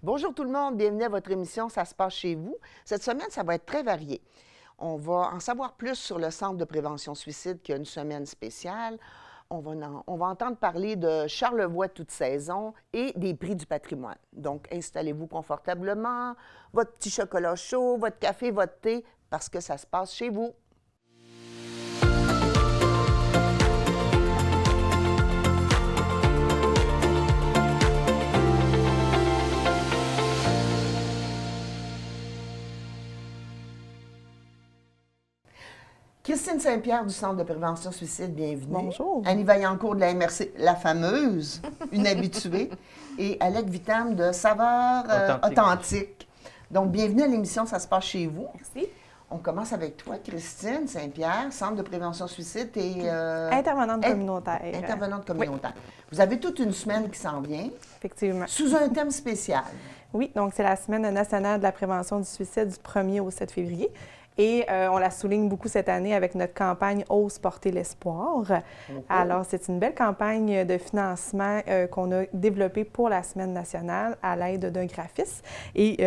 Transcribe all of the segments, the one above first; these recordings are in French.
Bonjour tout le monde, bienvenue à votre émission Ça se passe chez vous. Cette semaine, ça va être très varié. On va en savoir plus sur le Centre de prévention suicide qui a une semaine spéciale. On va entendre parler de Charlevoix toute saison et des prix du patrimoine. Donc, installez-vous confortablement, votre petit chocolat chaud, votre café, votre thé, parce que ça se passe chez vous. Christine Saint-Pierre du Centre de prévention suicide, bienvenue. Bonjour. Annie Vaillancourt de la MRC, la fameuse, une habituée. Et Alec Vitam de Saveurs Authentique. Donc, bienvenue à l'émission Ça se passe chez vous. Merci. On commence avec toi, Christine Saint-Pierre, Centre de prévention suicide et... Intervenante communautaire. Intervenante communautaire. Oui. Vous avez toute une semaine qui s'en vient. Effectivement. Sous un thème spécial. Oui, donc c'est la Semaine nationale de la prévention du suicide du 1er au 7 février. Et on la souligne beaucoup cette année avec notre campagne « Ose porter l'espoir ». Alors, c'est une belle campagne de financement qu'on a développée pour la Semaine nationale à l'aide d'un graphiste. Et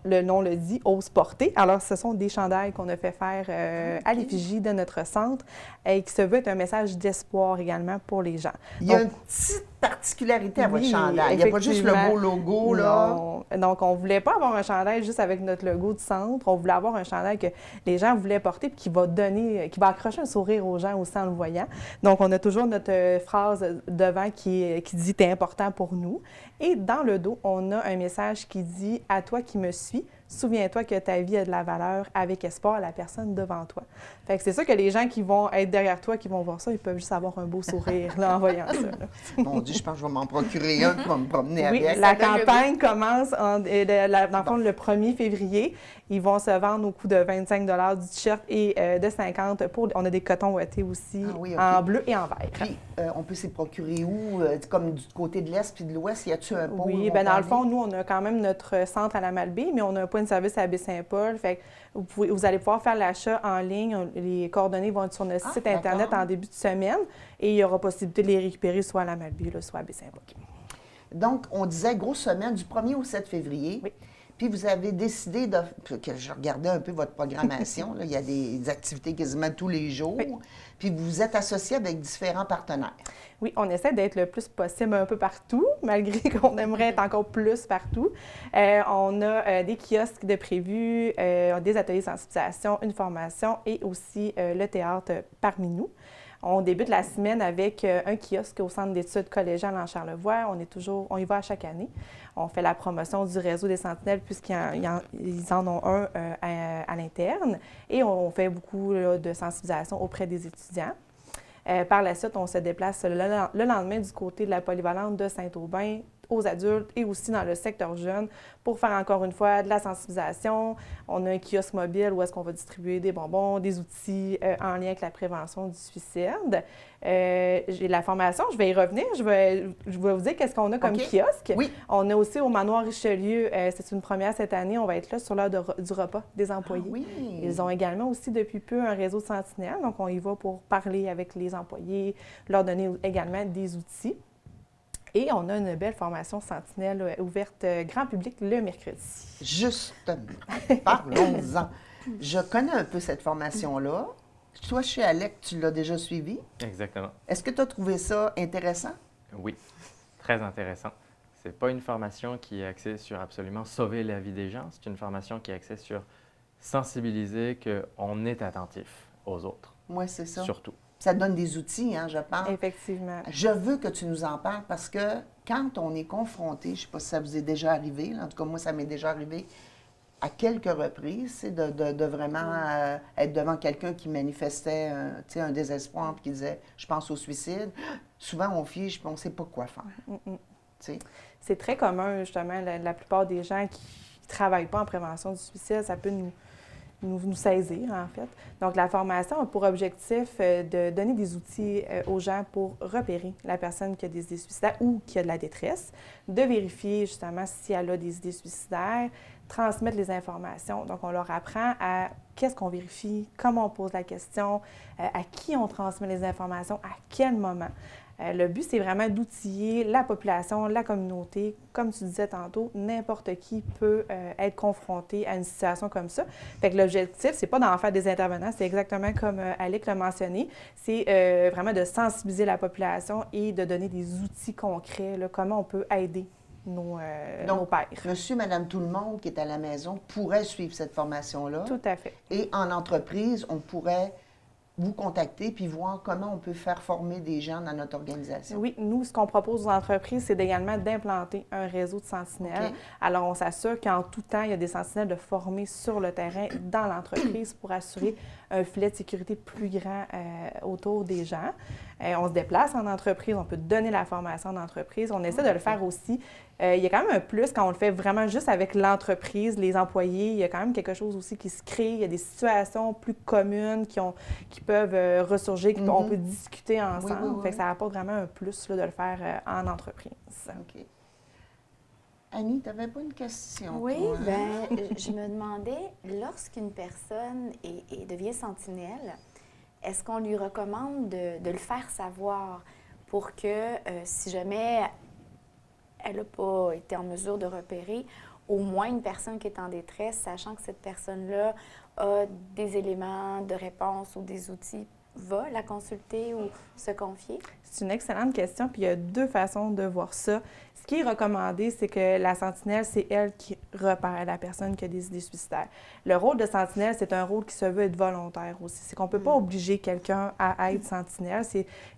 le nom le dit, « Ose porter ». Alors, ce sont des chandails qu'on a fait faire à l'effigie de notre centre et qui se veut être un message d'espoir également pour les gens. Il y a une petite particularité à votre chandail. Il n'y a pas juste le beau logo, là. Non. Donc, on ne voulait pas avoir un chandail juste avec notre logo du centre. On voulait avoir un chandail que les gens voulaient porter puis qui va accrocher un sourire aux gens aussi en le voyant. Donc, on a toujours notre phrase devant qui dit « T'es important pour nous ». Et dans le dos, on a un message qui dit « À toi qui me suis, souviens-toi que ta vie a de la valeur avec espoir à la personne devant toi ». Fait que c'est ça que les gens qui vont être derrière toi, qui vont voir ça, ils peuvent juste avoir un beau sourire là, en voyant ça. Mon Dieu, je pense que je vais m'en procurer un qui va me promener avec. Oui, la campagne commence dans le fond, le 1er février. Ils vont se vendre au coût de 25 du t-shirt et de 50 on a des cotons ouatés aussi, en bleu et en vert. Puis, on peut s'y procurer où? Comme du côté de l'Est puis de l'Ouest, y a-tu un pôle? Oui, bien dans le fond, nous, on a quand même notre centre à la Malbaie, mais on a un point de service à Baie-Saint-Paul. Fait que vous allez pouvoir faire l'achat en ligne. Les coordonnées vont être sur notre site Internet en début de semaine et il y aura possibilité de les récupérer soit à la Malbaie, soit à Baie-Saint-Paul. Donc, on disait grosse semaine du 1er au 7 février. Oui. Puis vous avez décidé de... que je regardais un peu votre programmation. Là, il y a des activités quasiment tous les jours. Oui. Puis vous vous êtes associé avec différents partenaires. Oui, on essaie d'être le plus possible un peu partout, malgré qu'on aimerait être encore plus partout. On a des kiosques de prévus, des ateliers de sensibilisation, une formation et aussi le théâtre parmi nous. On débute la semaine avec un kiosque au centre d'études collégiales en Charlevoix. On y va à chaque année. On fait la promotion du réseau des sentinelles puisqu'ils en ont un à l'interne. Et on fait beaucoup de sensibilisation auprès des étudiants. Par la suite, on se déplace le lendemain du côté de la polyvalente de Saint-Aubin aux adultes et aussi dans le secteur jeune pour faire encore une fois de la sensibilisation. On a un kiosque mobile où est-ce qu'on va distribuer des bonbons, des outils en lien avec la prévention du suicide. J'ai la formation, je vais y revenir. Je vais vous dire qu'est-ce qu'on a comme kiosque. Oui. On a aussi au Manoir Richelieu, c'est une première cette année, on va être là sur l'heure du repas des employés. Oui. Ils ont également aussi depuis peu un réseau de sentinelles, donc on y va pour parler avec les employés, leur donner également des outils. Et on a une belle formation sentinelle ouverte grand public le mercredi. Justement, parlons-en. Je connais un peu cette formation-là. Toi, chez Alec, tu l'as déjà suivi? Exactement. Est-ce que tu as trouvé ça intéressant? Oui, très intéressant. Ce n'est pas une formation qui est axée sur absolument sauver la vie des gens. C'est une formation qui est axée sur sensibiliser qu'on est attentif aux autres. Oui, c'est ça. Surtout. Ça donne des outils, hein, je pense. Effectivement. Je veux que tu nous en parles parce que quand on est confronté, je ne sais pas si ça vous est déjà arrivé, là, en tout cas, moi, ça m'est déjà arrivé à quelques reprises, c'est de vraiment être devant quelqu'un qui manifestait un désespoir et qui disait « je pense au suicide ». Souvent, on fige et on ne sait pas quoi faire. C'est très commun, justement, la plupart des gens qui ne travaillent pas en prévention du suicide, ça peut nous saisir, en fait. Donc, la formation a pour objectif de donner des outils aux gens pour repérer la personne qui a des idées suicidaires ou qui a de la détresse, de vérifier, justement, si elle a des idées suicidaires, transmettre les informations. Donc, on leur apprend à qu'est-ce qu'on vérifie, comment on pose la question, à qui on transmet les informations, à quel moment. Le but, c'est vraiment d'outiller la population, la communauté. Comme tu disais tantôt, n'importe qui peut être confronté à une situation comme ça. Fait que l'objectif, c'est pas d'en faire des intervenants, c'est exactement comme Alec l'a mentionné, c'est vraiment de sensibiliser la population et de donner des outils concrets, là, comment on peut aider nos pairs. Monsieur, madame, tout le monde qui est à la maison pourrait suivre cette formation-là. Tout à fait. Et en entreprise, on pourrait vous contacter puis voir comment on peut faire former des gens dans notre organisation. Oui, nous, ce qu'on propose aux entreprises, c'est également d'implanter un réseau de sentinelles. OK. Alors, on s'assure qu'en tout temps, il y a des sentinelles de formés sur le terrain dans l'entreprise pour assurer un filet de sécurité plus grand autour des gens. On se déplace en entreprise, on peut donner la formation en entreprise. On essaie de le faire aussi. Il y a quand même un plus quand on le fait vraiment juste avec l'entreprise, les employés. Il y a quand même quelque chose aussi qui se crée. Il y a des situations plus communes qui peuvent ressurgir, qu'on peut discuter ensemble. Oui. Fait que ça apporte vraiment un plus là, de le faire en entreprise. OK. Annie, tu n'avais pas une question? Oui, toi, hein? bien, je me demandais, lorsqu'une personne devient sentinelle, est-ce qu'on lui recommande de le faire savoir pour que, si jamais elle n'a pas été en mesure de repérer, au moins une personne qui est en détresse, sachant que cette personne-là a des éléments de réponse ou des outils, va la consulter ou se confier? C'est une excellente question, puis il y a deux façons de voir ça. Ce qui est recommandé, c'est que la sentinelle, c'est elle qui repère la personne qui a des idées suicidaires. Le rôle de sentinelle, c'est un rôle qui se veut être volontaire aussi. C'est qu'on ne peut pas obliger quelqu'un à être sentinelle.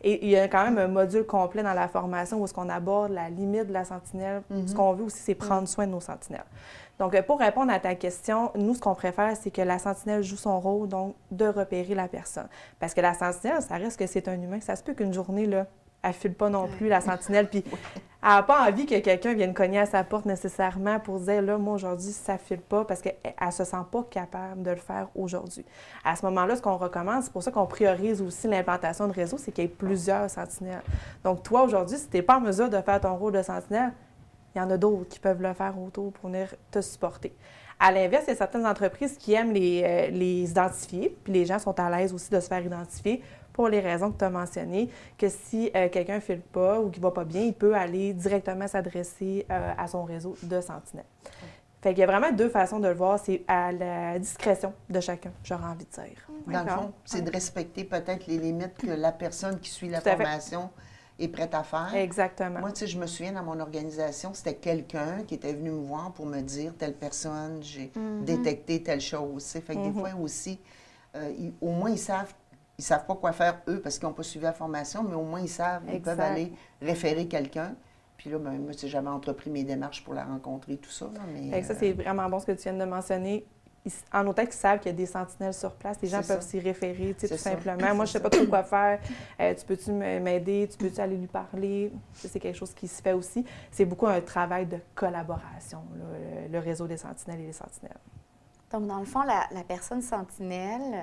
Et il y a quand même un module complet dans la formation où est-ce qu'on aborde la limite de la sentinelle. Ce qu'on veut aussi, c'est prendre soin de nos sentinelles. Donc, pour répondre à ta question, nous, ce qu'on préfère, c'est que la sentinelle joue son rôle, donc, de repérer la personne. Parce que la sentinelle, ça reste que c'est un humain. Ça se peut qu'une journée, là, elle ne file pas non plus, la sentinelle, puis elle n'a pas envie que quelqu'un vienne cogner à sa porte nécessairement pour se dire, là, moi, aujourd'hui, ça ne file pas, parce qu'elle ne se sent pas capable de le faire aujourd'hui. À ce moment-là, ce qu'on recommande, c'est pour ça qu'on priorise aussi l'implantation de réseau, c'est qu'il y ait plusieurs sentinelles. Donc, toi, aujourd'hui, si tu n'es pas en mesure de faire ton rôle de sentinelle, il y en a d'autres qui peuvent le faire autour pour venir te supporter. À l'inverse, il y a certaines entreprises qui aiment les identifier, puis les gens sont à l'aise aussi de se faire identifier pour les raisons que tu as mentionnées, que si quelqu'un ne file pas ou qu'il ne va pas bien, il peut aller directement s'adresser à son réseau de sentinelles. Fait qu'il y a vraiment deux façons de le voir, c'est à la discrétion de chacun, j'aurais envie de dire. Dans le fond, c'est de respecter peut-être les limites que la personne qui suit la Tout à fait. formation est prête à faire. Exactement. Moi, tu sais, je me souviens, dans mon organisation, c'était quelqu'un qui était venu me voir pour me dire, telle personne, j'ai détecté telle chose. Tu sais. Fait que des fois aussi, au moins, ils savent pas quoi faire, eux, parce qu'ils n'ont pas suivi la formation, mais au moins, ils savent, ils peuvent aller référer quelqu'un. Puis là, ben, moi, j'avais entrepris mes démarches pour la rencontrer, tout ça. Là, mais, Ça, c'est vraiment bon ce que tu viens de mentionner. En autant qu'ils savent qu'il y a des sentinelles sur place, les gens peuvent s'y référer, tu sais, tout simplement. Moi, je ne sais pas trop quoi faire. Tu peux-tu m'aider? Tu peux-tu aller lui parler? C'est quelque chose qui se fait aussi. C'est beaucoup un travail de collaboration, là, le réseau des sentinelles et les sentinelles. Donc, dans le fond, la personne sentinelle,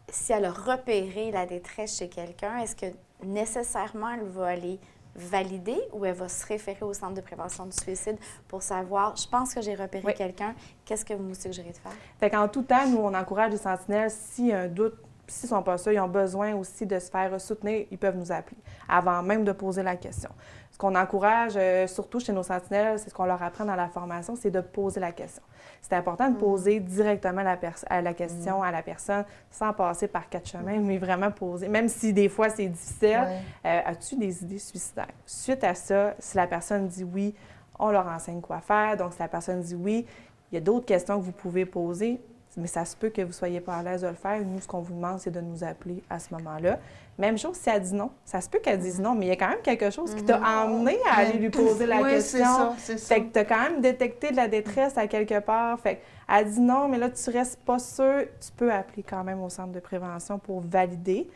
si elle a repéré la détresse chez quelqu'un, est-ce que nécessairement elle va aller valider ou elle va se référer au centre de prévention du suicide pour savoir, je pense que j'ai repéré quelqu'un, qu'est-ce que vous me suggérez de faire? Fait qu'en tout temps, nous, on encourage les sentinelles, s'il y a un doute, s'ils ne sont pas sûrs, ils ont besoin aussi de se faire soutenir, ils peuvent nous appeler avant même de poser la question. Ce qu'on encourage, surtout chez nos sentinelles, c'est ce qu'on leur apprend dans la formation, c'est de poser la question. C'est important de poser directement la question à la personne sans passer par 4 chemins, mais vraiment poser. Même si des fois c'est difficile, as-tu des idées suicidaires? Suite à ça, si la personne dit oui, on leur enseigne quoi faire. Donc, si la personne dit oui, il y a d'autres questions que vous pouvez poser, mais ça se peut que vous ne soyez pas à l'aise de le faire. Nous, ce qu'on vous demande, c'est de nous appeler à ce moment-là. Même chose si elle dit non. Ça se peut qu'elle dise non, mais il y a quand même quelque chose qui t'a emmené à aller lui poser la question. C'est ça. Fait que tu as quand même détecté de la détresse à quelque part. Fait qu'elle dit non, mais là, tu restes pas sûr. Tu peux appeler quand même au centre de prévention pour valider.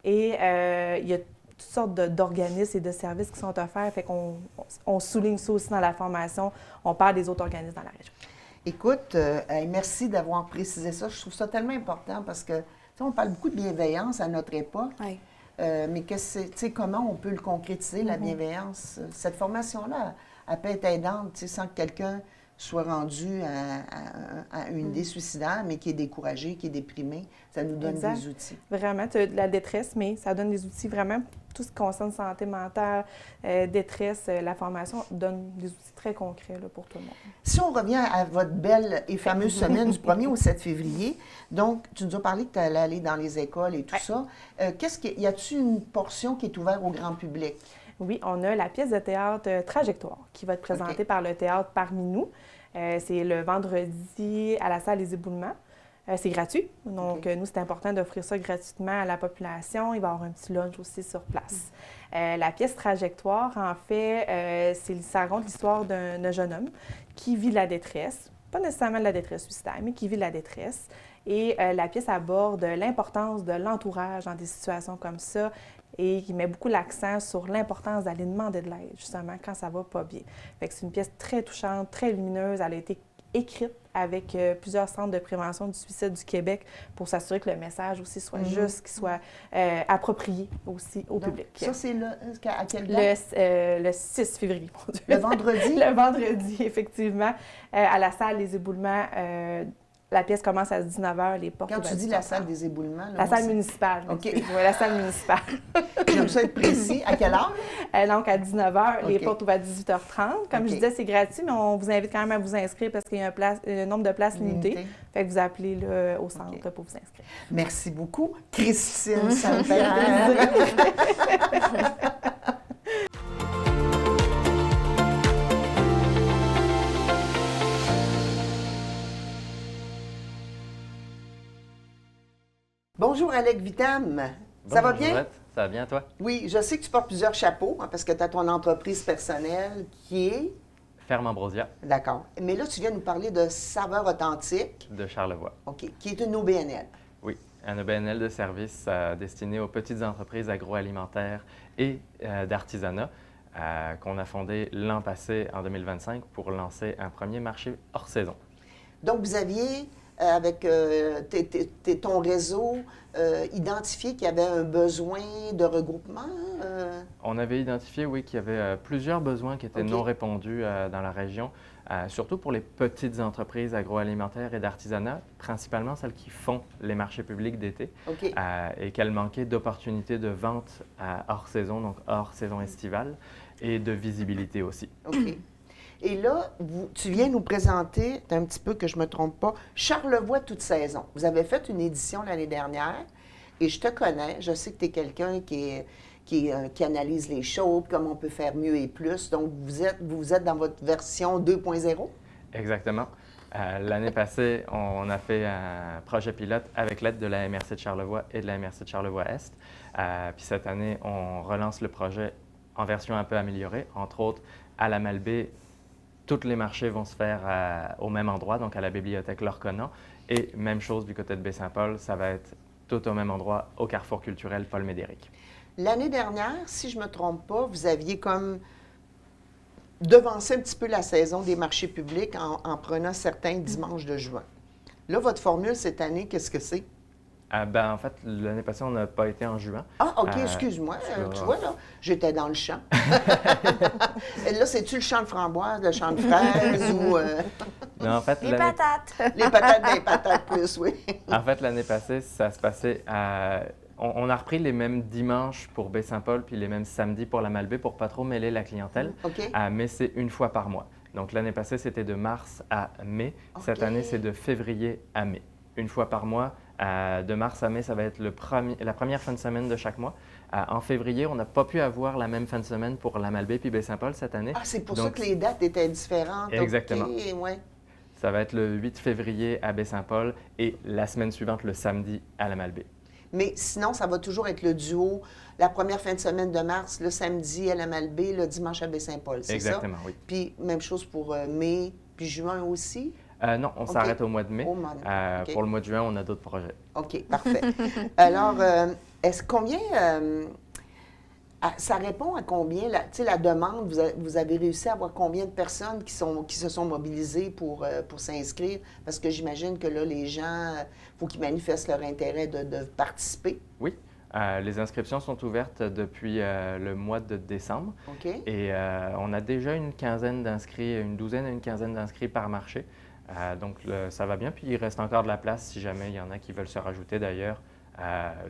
Et il y a toutes sortes d'organismes et de services qui sont offerts. Fait qu'on souligne ça aussi dans la formation. On parle des autres organismes dans la région. Écoute, merci d'avoir précisé ça. Je trouve ça tellement important parce que, tu sais, on parle beaucoup de bienveillance à notre époque. Oui. Mais tu sais, comment on peut le concrétiser, la bienveillance? Cette formation-là, elle peut être aidante, tu sais, sans que quelqu'un soit rendu à une idée suicidaire, mais qui est découragé, qui est déprimé. Ça nous donne Exact. des outils. Vraiment, tu as de la détresse, mais ça donne des outils vraiment, tout ce qui concerne santé mentale, détresse, la formation donne des outils très concrets là, pour tout le monde. Si on revient à votre belle et fameuse semaine du 1er au 7 février, donc tu nous as parlé que tu allais aller dans les écoles et tout ça. Y a-t-il une portion qui est ouverte au grand public? Oui, on a la pièce de théâtre Trajectoire qui va être présentée OK. par le théâtre Parmi nous. C'est le vendredi à la salle des éboulements. C'est gratuit, donc OK. nous, c'est important d'offrir ça gratuitement à la population. Il va y avoir un petit lunch aussi sur place. La pièce Trajectoire, en fait, ça raconte l'histoire d'un jeune homme qui vit de la détresse, pas nécessairement de la détresse suicidaire, mais qui vit de la détresse. Et la pièce aborde l'importance de l'entourage dans des situations comme ça et qui met beaucoup l'accent sur l'importance d'aller demander de l'aide, justement, quand ça va pas bien. Fait que c'est une pièce très touchante, très lumineuse. Elle a été écrite avec plusieurs centres de prévention du suicide du Québec pour s'assurer que le message aussi soit juste, qu'il soit approprié aussi au public. Ça, c'est à quelle date? Le 6 février, mon Dieu. Le vendredi? Le vendredi, effectivement, à la salle des éboulements. La pièce commence à 19h, les portes Quand ouvertes tu dis à la 18h30. salle des éboulements... Là, La moi, salle municipale. OK. Oui, la salle municipale. J'aime ça être précis. À quelle heure? Donc, à 19h, les OK. portes ouvertes à 18h30. Comme OK. je disais, c'est gratuit, mais on vous invite quand même à vous inscrire parce qu'il y a un nombre de places limité. Limité. Fait que vous appelez là, au centre OK. pour vous inscrire. Merci beaucoup, Christine Saint-Père. Bonjour, Alec Vitam. Ça va Bonjour, bien? Georgette. Ça va bien, toi? Oui, je sais que tu portes plusieurs chapeaux parce que tu as ton entreprise personnelle qui est... Ferme Ambrosia D'accord. Mais là, tu viens nous parler de Saveurs authentiques, de Charlevoix. OK, qui est une OBNL. Oui, un OBNL de service destiné aux petites entreprises agroalimentaires et d'artisanat qu'on a fondé l'an passé, en 2025, pour lancer un premier marché hors saison. Donc, vous aviez, avec ton réseau, identifié qu'il y avait un besoin de regroupement? On avait identifié, oui, qu'il y avait plusieurs besoins qui étaient OK. non répondus dans la région, surtout pour les petites entreprises agroalimentaires et d'artisanat, principalement celles qui font les marchés publics d'été, OK. et qu'elles manquaient d'opportunités de vente hors saison, donc hors saison estivale, et de visibilité aussi. OK. Et là, tu viens nous présenter, un petit peu que je ne me trompe pas, Charlevoix toute saison. Vous avez fait une édition l'année dernière et je te connais. Je sais que tu es quelqu'un qui analyse les choses, comme on peut faire mieux et plus. Donc, vous êtes dans votre version 2.0? Exactement. L'année passée, on a fait un projet pilote avec l'aide de la MRC de Charlevoix et de la MRC de Charlevoix-Est. Puis cette année, on relance le projet en version un peu améliorée. Entre autres, à la Malbaie, tous les marchés vont se faire au même endroit, donc à la bibliothèque Lorconan. Et même chose du côté de Baie-Saint-Paul, ça va être tout au même endroit, au carrefour culturel Paul Médéric. L'année dernière, si je ne me trompe pas, vous aviez comme devancé un petit peu la saison des marchés publics en prenant certains dimanches de juin. Là, votre formule cette année, qu'est-ce que c'est? En fait, l'année passée, on n'a pas été en juin. Ah, OK, excuse-moi. Tu vois, là, j'étais dans le champ. Et là, c'est-tu le champ de framboise, le champ de fraises ou Non, en fait, Les patates. les patates des patates plus, oui? En fait, l'année passée, ça se passait à... On a repris les mêmes dimanches pour Baie-Saint-Paul puis les mêmes samedis pour la Malbaie pour pas trop mêler la clientèle, OK. mais c'est une fois par mois. Donc l'année passée, c'était de mars à mai. Cette OK. année, c'est de février à mai. Une fois par mois. De mars à mai, ça va être la première fin de semaine de chaque mois. En février, on n'a pas pu avoir la même fin de semaine pour la Malbaie puis Baie-Saint-Paul cette année. Ah, c'est pour ça Donc, que les dates étaient différentes. Exactement. OK, ouais. ça va être le 8 février à Baie-Saint-Paul et la semaine suivante, le samedi, à la Malbaie. Mais sinon, ça va toujours être le duo, la première fin de semaine de mars, le samedi à la Malbaie, le dimanche à Baie-Saint-Paul, c'est ça? Exactement, oui. Puis même chose pour mai, puis juin aussi? Non, on s'arrête au mois de mai. Au mois de mai, OK. Pour le mois de juin, on a d'autres projets. OK, parfait. Alors, combien... ça répond à combien, la demande, vous avez réussi à avoir combien de personnes qui se sont mobilisées pour s'inscrire? Parce que j'imagine que là, les gens, il faut qu'ils manifestent leur intérêt de participer. Oui. Les inscriptions sont ouvertes depuis le mois de décembre OK. et on a déjà une quinzaine d'inscrits, une douzaine à une quinzaine d'inscrits par marché. Donc ça va bien, puis il reste encore de la place si jamais il y en a qui veulent se rajouter d'ailleurs.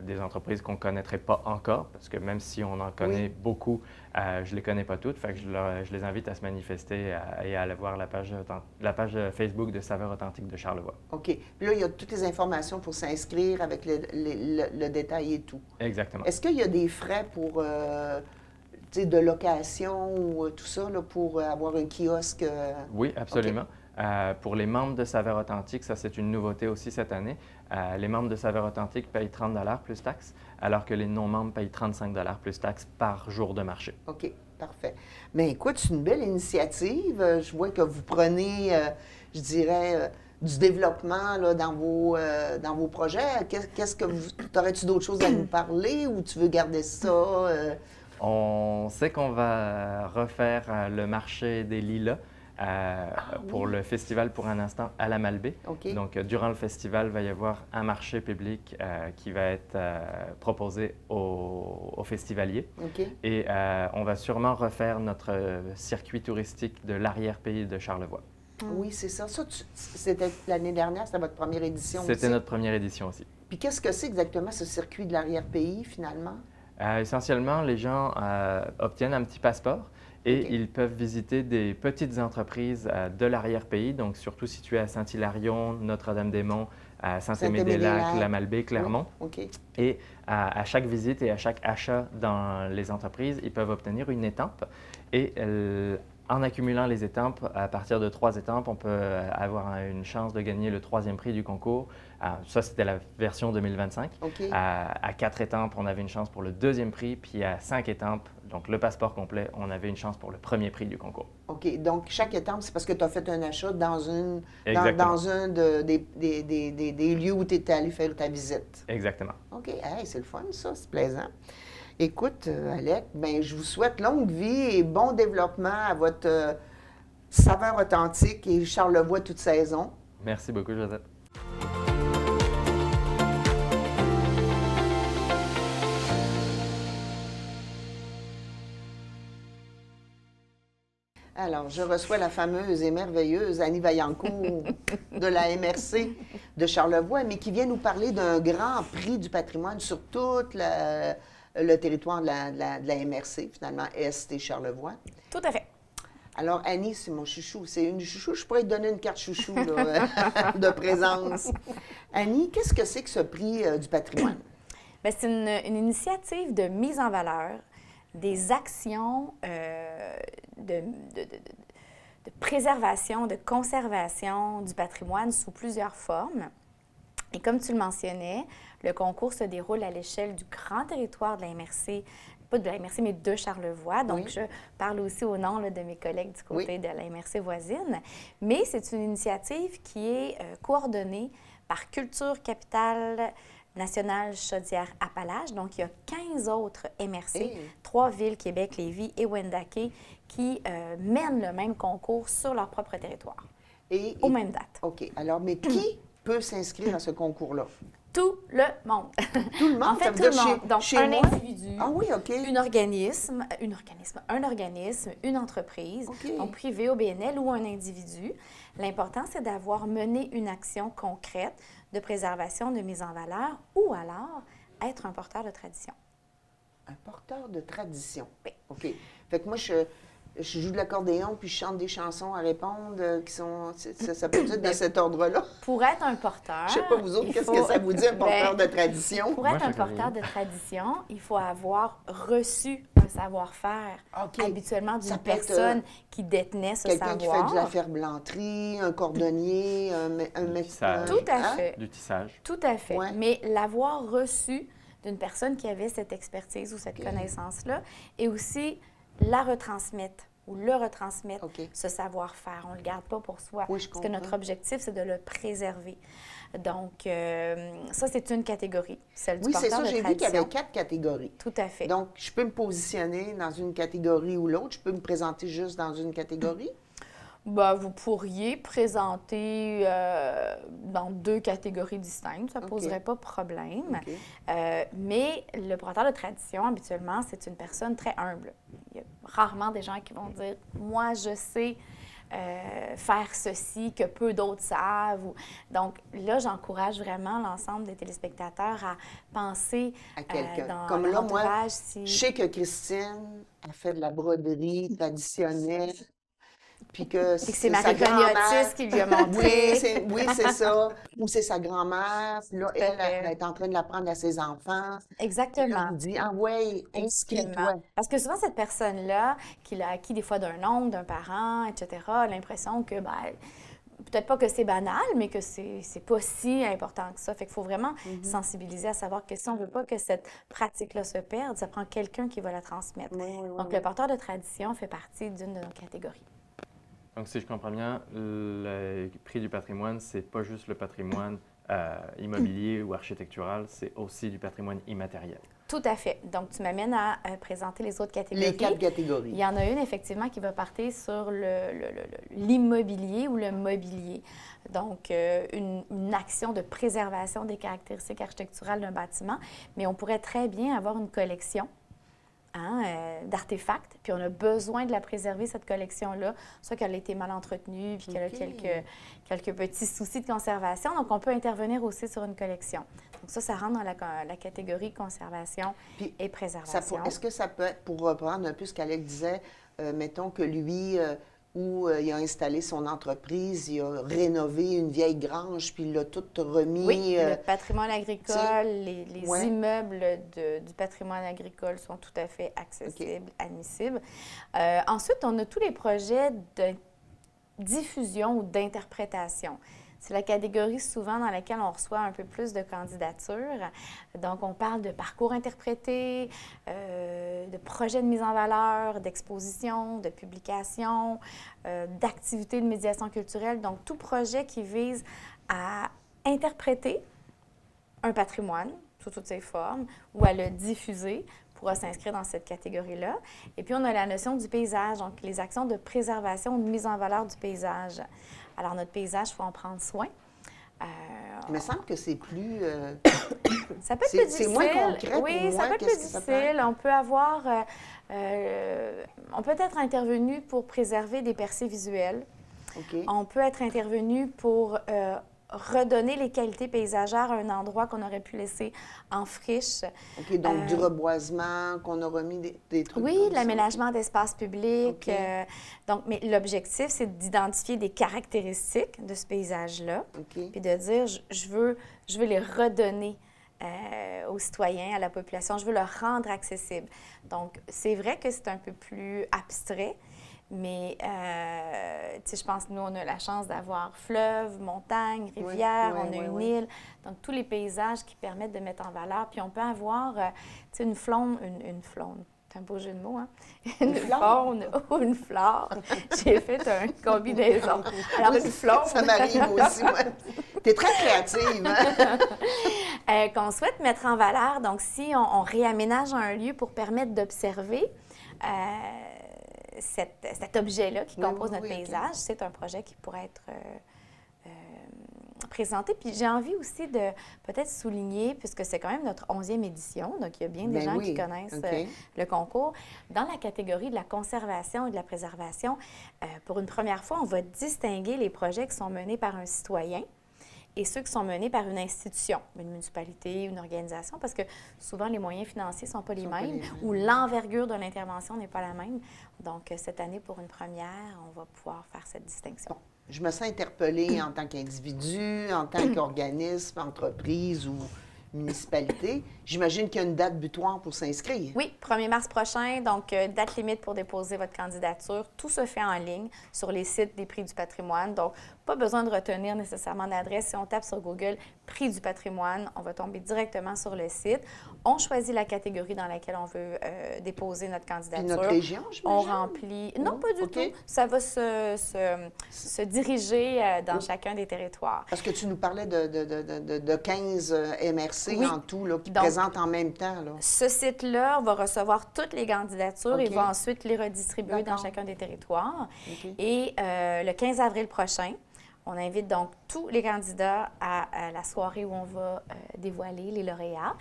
Des entreprises qu'on ne connaîtrait pas encore, parce que même si on en connaît beaucoup, je ne les connais pas toutes. Fait que je les invite à se manifester et à aller voir la page Facebook de Saveurs authentiques de Charlevoix. OK. Puis là, il y a toutes les informations pour s'inscrire avec le détail et tout. Exactement. Est-ce qu'il y a des frais pour, tu sais, de location ou tout ça, là, pour avoir un kiosque? Oui, absolument. Pour les membres de Saveurs authentiques, ça c'est une nouveauté aussi cette année. Les membres de Saveurs authentiques payent 30 $ plus taxes, alors que les non-membres payent 35 $ plus taxes par jour de marché. OK, parfait. Mais écoute, c'est une belle initiative. Je vois que vous prenez, je dirais, du développement là, dans vos projets. Qu'est-ce que vous... T'aurais-tu d'autres choses à nous parler ou tu veux garder ça? On sait qu'on va refaire le marché des lilas. Pour le festival pour un instant à la Malbaie. OK. Donc, durant le festival, il va y avoir un marché public qui va être proposé aux festivaliers. OK. Et on va sûrement refaire notre circuit touristique de l'arrière-pays de Charlevoix. Oui, c'est ça. Ça, c'était l'année dernière, c'était votre première édition aussi? C'était notre première édition aussi. Puis qu'est-ce que c'est exactement ce circuit de l'arrière-pays, finalement? Essentiellement, les gens obtiennent un petit passeport. Et OK. ils peuvent visiter des petites entreprises de l'arrière-pays, donc surtout situées à Saint-Hilarion, Notre-Dame-des-Monts, à Saint-Aimé-des-Lacs, la Malbaie, Clermont. Oui. OK. Et à chaque visite et à chaque achat dans les entreprises, ils peuvent obtenir une étampe. Et en accumulant les étampes, à partir de 3 étampes, on peut avoir une chance de gagner le 3e prix du concours. Ça, c'était la version 2025. OK. À 4 étampes, on avait une chance pour le 2e prix, puis à 5 étampes, donc le passeport complet, on avait une chance pour le 1er prix du concours. OK. Donc, chaque étape, c'est parce que tu as fait un achat dans un des lieux où tu étais allé faire ta visite. Exactement. OK. Hey, c'est le fun, ça. C'est plaisant. Écoute, Alec, ben, je vous souhaite longue vie et bon développement à votre saveur authentique et Charlevoix toute saison. Merci beaucoup, Josette. Alors, je reçois la fameuse et merveilleuse Annie Vaillancourt de la MRC de Charlevoix, mais qui vient nous parler d'un grand prix du patrimoine sur tout le territoire de la MRC, finalement, Est et Charlevoix. Tout à fait. Alors, Annie, c'est mon chouchou. C'est une chouchou. Je pourrais te donner une carte chouchou là, de présence. Annie, qu'est-ce que c'est que ce prix du patrimoine? Bien, c'est une initiative de mise en valeur des actions de préservation, de conservation du patrimoine sous plusieurs formes. Et comme tu le mentionnais, le concours se déroule à l'échelle du grand territoire de la MRC, pas de la MRC, mais de Charlevoix. Donc, Oui. je parle aussi au nom là, de mes collègues du côté Oui. de la MRC voisine. Mais c'est une initiative qui est coordonnée par Culture Capitale nationale Chaudière-Appalaches. Donc, il y a 15 autres MRC, Hey. 3 villes, Québec, Lévis et Wendake, qui mènent le même concours sur leur propre territoire, aux mêmes dates. OK. Alors, mais qui peut s'inscrire à ce concours-là? Tout le monde. Tout le monde? En Ça fait, veut tout le dire monde. Donc, chez un moi? individu, Ah oui, OK. un organisme, une entreprise, OK. donc privé au BNL ou un individu. L'important, c'est d'avoir mené une action concrète de préservation, de mise en valeur ou alors être un porteur de tradition. Un porteur de tradition. Oui. OK. Fait que moi, je joue de l'accordéon puis je chante des chansons à répondre qui sont... Ça peut être de cet ordre-là. Pour être un porteur... Je sais pas, vous autres, il qu'est-ce faut- que ça vous dit, un porteur Ben, de tradition? Pour Moi, être un je connais. porteur de tradition, il faut avoir reçu un savoir-faire, OK. habituellement Ça d'une peut être, personne qui détenait ce Quelqu'un qui fait savoir. de la ferblanterie, un cordonnier, un médecin. tissage. Tout à Hein? fait. Du tissage. Tout à fait. Ouais. Mais l'avoir reçu d'une personne qui avait cette expertise ou cette OK. connaissance-là et aussi la retransmettre ou le retransmettre, OK. ce savoir-faire. On ne le garde pas pour soi. Oui, je parce que notre comprends. objectif, c'est de le préserver. Donc, ça, c'est une catégorie, celle du Oui, c'est porteur ça. de J'ai vu qu'il y tradition. avait 4 catégories. Tout à fait. Donc, je peux me positionner dans une catégorie ou l'autre. Je peux me présenter juste dans une catégorie. Ben, vous pourriez présenter dans 2 catégories distinctes, ça ne OK. poserait pas problème. OK. Mais le porteur de tradition, habituellement, c'est une personne très humble. Il y a rarement des gens qui vont dire « moi, je sais faire ceci que peu d'autres savent ». Donc là, j'encourage vraiment l'ensemble des téléspectateurs à penser À quelqu'un. dans Comme leur là, moi, entourage. je sais que Christine a fait de la broderie traditionnelle, puis que Et que c'est c'est sa Marie grand-mère. Cognotis qui lui a montré. Oui, c'est ça. Ou c'est sa grand-mère, puis là, Tout à elle fait. est en train de l'apprendre à ses enfants. Puis là, Exactement. on dit, ah ouais, inscris-toi. Parce que souvent, cette personne-là, qui l'a acquis des fois d'un oncle, d'un parent, etc., a l'impression que, ben, peut-être pas que c'est banal, mais que c'est pas si important que ça. Fait qu'il faut vraiment sensibiliser à savoir que si on veut pas que cette pratique-là se perde, ça prend quelqu'un qui va la transmettre. Donc, le porteur de tradition fait partie d'une de nos catégories. Donc, si je comprends bien, le prix du patrimoine, c'est pas juste le patrimoine immobilier ou architectural, c'est aussi du patrimoine immatériel. Tout à fait. Donc, tu m'amènes à présenter les autres catégories. Les 4 catégories. Il y en a une, effectivement, qui va porter sur l'immobilier ou le mobilier. Donc, une action de préservation des caractéristiques architecturales d'un bâtiment. Mais on pourrait très bien avoir une collection d'artefacts, puis on a besoin de la préserver, cette collection-là, soit qu'elle a été mal entretenue, puis qu'elle a quelques petits soucis de conservation. Donc, on peut intervenir aussi sur une collection. Donc, ça rentre dans la catégorie conservation Puis, et préservation. Est-ce que ça peut être, pour reprendre un peu ce qu'Alex disait, mettons que lui, où il a installé son entreprise, il a rénové une vieille grange, puis il l'a tout remis. Oui, le patrimoine agricole, les ouais. immeubles du patrimoine agricole sont tout à fait accessibles, admissibles. Ensuite, on a tous les projets de diffusion ou d'interprétation. C'est la catégorie souvent dans laquelle on reçoit un peu plus de candidatures. Donc, on parle de parcours interprétés, de projets de mise en valeur, d'exposition, de publication, d'activités de médiation culturelle. Donc, tout projet qui vise à interpréter un patrimoine sous toutes ses formes ou à le diffuser pourra s'inscrire dans cette catégorie-là. Et puis, on a la notion du paysage, donc les actions de préservation ou de mise en valeur du paysage. Alors, notre paysage, il faut en prendre soin. Il me semble que c'est plus... ça peut être plus difficile. C'est moins concret oui, pour moi. Ça peut être plus difficile. On peut avoir... on peut être intervenu pour préserver des percées visuelles. OK. On peut être intervenu pour redonner les qualités paysagères à un endroit qu'on aurait pu laisser en friche. OK, donc du reboisement, qu'on a remis des trucs Oui, comme de ça. l'aménagement d'espaces publics. OK. Mais l'objectif, c'est d'identifier des caractéristiques de ce paysage-là, OK. puis de dire, je veux les redonner aux citoyens, à la population, je veux leur rendre accessible. Donc, c'est vrai que c'est un peu plus abstrait, mais je pense que nous, on a la chance d'avoir fleuve, montagne, rivière, on a une île, donc tous les paysages qui permettent de mettre en valeur. Puis on peut avoir, une flonde, c'est un beau jeu de mots, hein? Une faune ou une flore. J'ai fait un combinaison. Alors, une flore. Ça m'arrive aussi, moi. T'es très créative, hein? Qu'on souhaite mettre en valeur. Donc, si on réaménage un lieu pour permettre d'observer cet objet-là qui compose notre paysage, c'est un projet qui pourrait être présenté. Puis j'ai envie aussi de peut-être souligner, puisque c'est quand même notre 11e édition, donc il y a bien des gens qui connaissent le concours, dans la catégorie de la conservation et de la préservation, pour une première fois, on va distinguer les projets qui sont menés par un citoyen et ceux qui sont menés par une institution, une municipalité, une organisation, parce que souvent, les moyens financiers ne sont pas les mêmes ou l'envergure de l'intervention n'est pas la même. Donc, cette année, pour une première, on va pouvoir faire cette distinction. Bon, je me sens interpellée en tant qu'individu, en tant qu'organisme, entreprise ou municipalité. J'imagine qu'il y a une date butoir pour s'inscrire. Oui, 1er mars prochain, donc date limite pour déposer votre candidature. Tout se fait en ligne sur les sites des Prix du patrimoine. Donc, pas besoin de retenir nécessairement d'adresse. Si on tape sur Google « Prix du patrimoine », on va tomber directement sur le site. On choisit la catégorie dans laquelle on veut déposer notre candidature. Puis notre région, on remplit... Non, pas du tout. Ça va se diriger dans chacun des territoires. Parce que tu nous parlais de 15 MRC c'est Oui. en tout là, qui Donc, présentent en même temps? Là? Ce site-là va recevoir toutes les candidatures et OK. va ensuite les redistribuer dans D'accord. chacun des territoires. OK. Et le 15 avril prochain, on invite donc tous les candidats à la soirée où on va dévoiler les lauréats.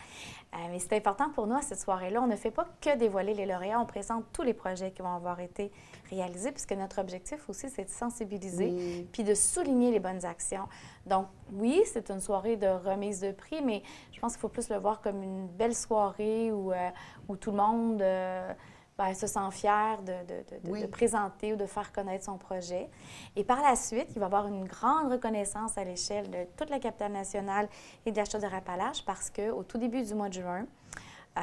Mais c'est important pour nous, à cette soirée-là, on ne fait pas que dévoiler les lauréats, on présente tous les projets qui vont avoir été réalisés, puisque notre objectif aussi, c'est de sensibiliser Oui. puis de souligner les bonnes actions. Donc, oui, c'est une soirée de remise de prix, mais je pense qu'il faut plus le voir comme une belle soirée où tout le monde se sent fier de présenter ou de faire connaître son projet. Et par la suite, il va y avoir une grande reconnaissance à l'échelle de toute la capitale nationale et de la Chaudière-Appalaches parce qu'au tout début du mois de juin,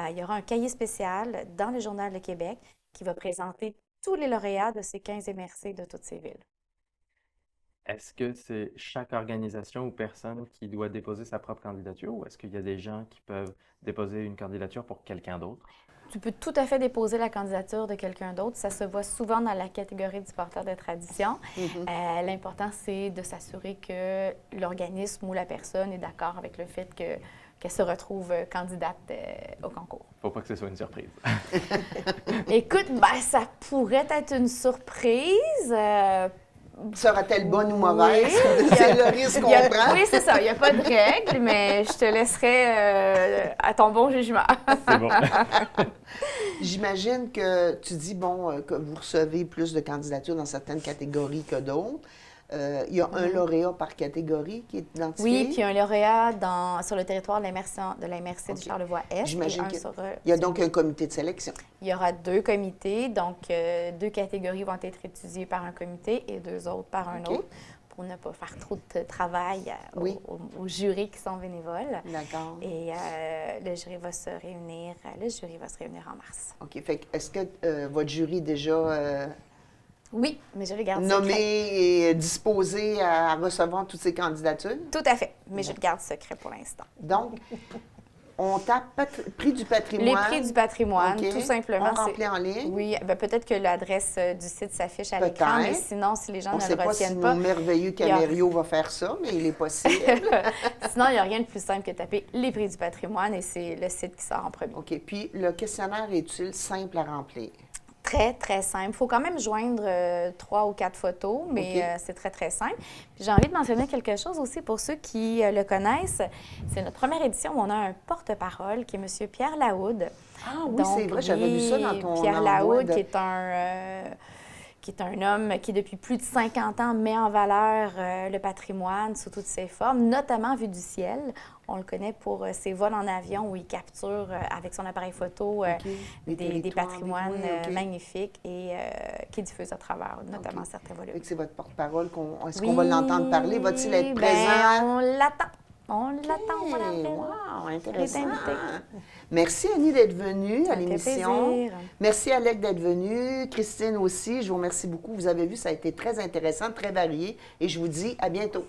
il y aura un cahier spécial dans le Journal de Québec qui va présenter tous les lauréats de ces 15 MRC de toutes ces villes. Est-ce que c'est chaque organisation ou personne qui doit déposer sa propre candidature ou est-ce qu'il y a des gens qui peuvent déposer une candidature pour quelqu'un d'autre? Tu peux tout à fait déposer la candidature de quelqu'un d'autre. Ça se voit souvent dans la catégorie du porteur de tradition. L'important, c'est de s'assurer que l'organisme ou la personne est d'accord avec le fait qu'elle se retrouve candidate au concours. Faut pas que ce soit une surprise. Écoute, ça pourrait être une surprise. Sera-t-elle bonne ou mauvaise? Oui. C'est le risque qu'on prend. Oui, c'est ça. Il n'y a pas de règle, mais je te laisserai à ton bon jugement. C'est bon. J'imagine que tu dis, que vous recevez plus de candidatures dans certaines catégories que d'autres. Il y a un lauréat par catégorie qui est identifié? Oui, puis un lauréat sur le territoire de la MRC OK. du Charlevoix-Est. J'imagine et un qu'il sur, y a donc un comité de sélection. Il y aura 2 comités, donc 2 catégories vont être étudiées par un comité et 2 autres par un OK. autre, pour ne pas faire trop de travail Oui. aux jurys qui sont bénévoles. D'accord. Et le jury va se réunir en mars. OK. Fait que est-ce que votre jury est déjà Oui, mais je le garde nommé secret. et disposé à recevoir toutes ces candidatures? Tout à fait, mais je le garde secret pour l'instant. Donc, on tape prix du patrimoine. Les prix du patrimoine, OK. tout simplement. On remplit en ligne. Oui, peut-être que l'adresse du site s'affiche à l'écran, mais Peut-être. sinon, si les gens On ne ne sait le pas si retiennent nos pas, merveilleux Camério va faire ça, mais il est possible. sinon, il n'y a rien de plus simple que taper les prix du patrimoine et c'est le site qui sort en premier. OK. Puis, le questionnaire est-il simple à remplir? Très, très simple. Il faut quand même joindre 3 ou 4 photos, mais OK. c'est très, très simple. Puis j'ai envie de mentionner quelque chose aussi pour ceux qui le connaissent. C'est notre première édition où on a un porte-parole qui est M. Pierre Laoud. Ah oui, c'est vrai, j'avais vu ça dans ton Pierre envoi Laoud, de- qui est un homme qui, depuis plus de 50 ans, met en valeur le patrimoine sous toutes ses formes, notamment vue du ciel. On le connaît pour ses vols en avion où il capture avec son appareil photo OK. des territoires, patrimoines des coins, OK. magnifiques et qui diffusent à travers notamment certains volumes. Fait que c'est votre porte-parole. Est-ce qu'on va l'entendre parler? Va-t-il être ben, présent? on l'attend. On l'attend, on Hey, l'appelle. wow, Il est intéressant. invité. Merci Annie d'être venue à Ça me fait l'émission. plaisir. Merci Alec d'être venue. Christine aussi, je vous remercie beaucoup. Vous avez vu, ça a été très intéressant, très varié et je vous dis à bientôt.